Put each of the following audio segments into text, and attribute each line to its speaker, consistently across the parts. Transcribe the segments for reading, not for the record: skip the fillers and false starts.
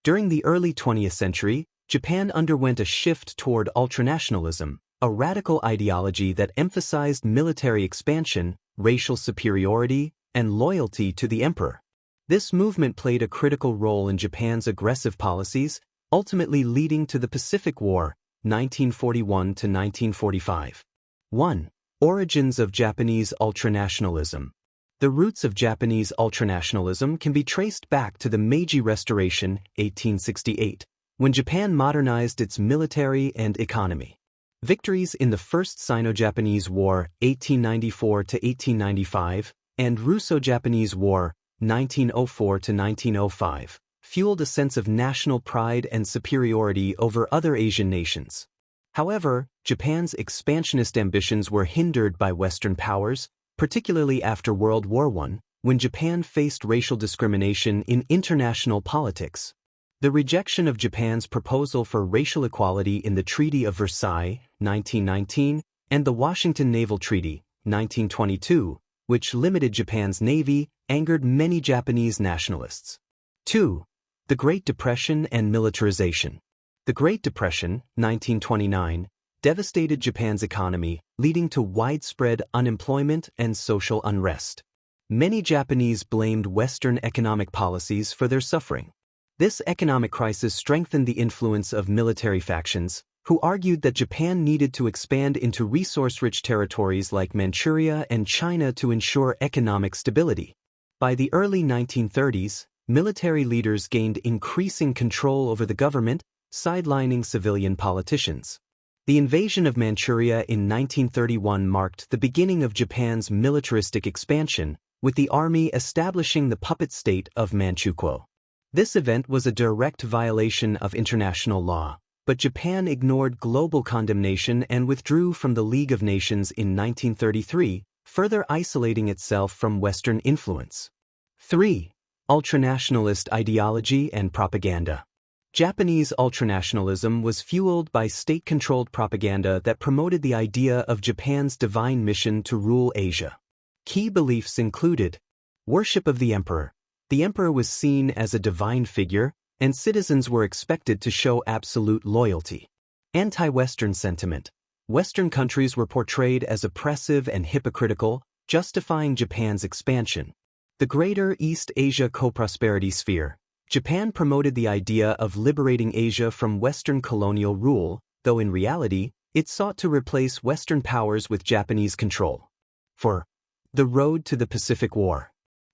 Speaker 1: During the early 20th century, Japan underwent a shift toward ultranationalism, a radical ideology that emphasized military expansion, racial superiority, and loyalty to the emperor. This movement played a critical role in Japan's aggressive policies, ultimately leading to the Pacific War, 1941 to 1945. 1. Origins of Japanese ultranationalism. The roots of Japanese ultranationalism can be traced back to the Meiji Restoration, 1868, when Japan modernized its military and economy. Victories in the First Sino-Japanese War, 1894 to 1895, and Russo-Japanese War, 1904 to 1905, fueled a sense of national pride and superiority over other Asian nations. However, Japan's expansionist ambitions were hindered by Western powers, particularly after World War I, when Japan faced racial discrimination in international politics. The rejection of Japan's proposal for racial equality in the Treaty of Versailles, 1919, and the Washington Naval Treaty, 1922, which limited Japan's navy, angered many Japanese nationalists. 2. The Great Depression and militarization. The Great Depression, 1929, devastated Japan's economy, leading to widespread unemployment and social unrest. Many Japanese blamed Western economic policies for their suffering. This economic crisis strengthened the influence of military factions, who argued that Japan needed to expand into resource-rich territories like Manchuria and China to ensure economic stability. By the early 1930s, military leaders gained increasing control over the government, sidelining civilian politicians. The invasion of Manchuria in 1931 marked the beginning of Japan's militaristic expansion, with the army establishing the puppet state of Manchukuo. This event was a direct violation of international law, but Japan ignored global condemnation and withdrew from the League of Nations in 1933, further isolating itself from Western influence. 3. Ultranationalist ideology and propaganda. Japanese ultranationalism was fueled by state-controlled propaganda that promoted the idea of Japan's divine mission to rule Asia. Key beliefs included worship of the emperor. The emperor was seen as a divine figure, and citizens were expected to show absolute loyalty. Anti-Western sentiment. Western countries were portrayed as oppressive and hypocritical, justifying Japan's expansion. The Greater East Asia Co-Prosperity Sphere. Japan promoted the idea of liberating Asia from Western colonial rule, though in reality, it sought to replace Western powers with Japanese control. 4. The road to the Pacific War.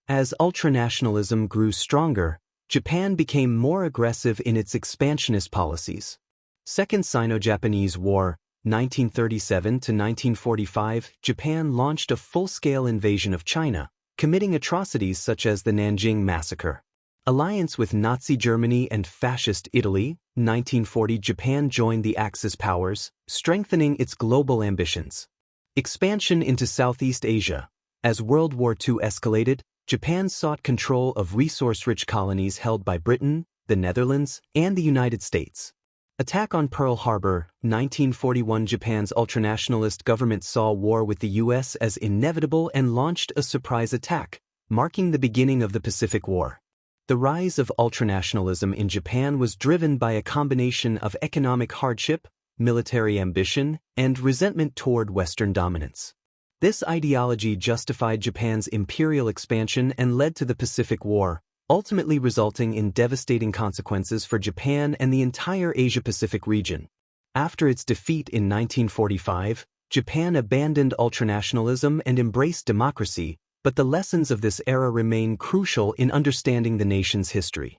Speaker 1: As ultranationalism grew stronger, Japan became more aggressive in its expansionist policies. Second Sino-Japanese War, 1937 to 1945, Japan launched a full-scale invasion of China, committing atrocities such as the Nanjing Massacre. Alliance with Nazi Germany and Fascist Italy, 1940, Japan joined the Axis powers, strengthening its global ambitions. Expansion into Southeast Asia. As World War II escalated, Japan sought control of resource-rich colonies held by Britain, the Netherlands, and the United States. Attack on Pearl Harbor, 1941. Japan's ultranationalist government saw war with the U.S. as inevitable and launched a surprise attack, marking the beginning of the Pacific War. The rise of ultranationalism in Japan was driven by a combination of economic hardship, military ambition, and resentment toward Western dominance. This ideology justified Japan's imperial expansion and led to the Pacific War, ultimately resulting in devastating consequences for Japan and the entire Asia-Pacific region. After its defeat in 1945, Japan abandoned ultranationalism and embraced democracy, but the lessons of this era remain crucial in understanding the nation's history.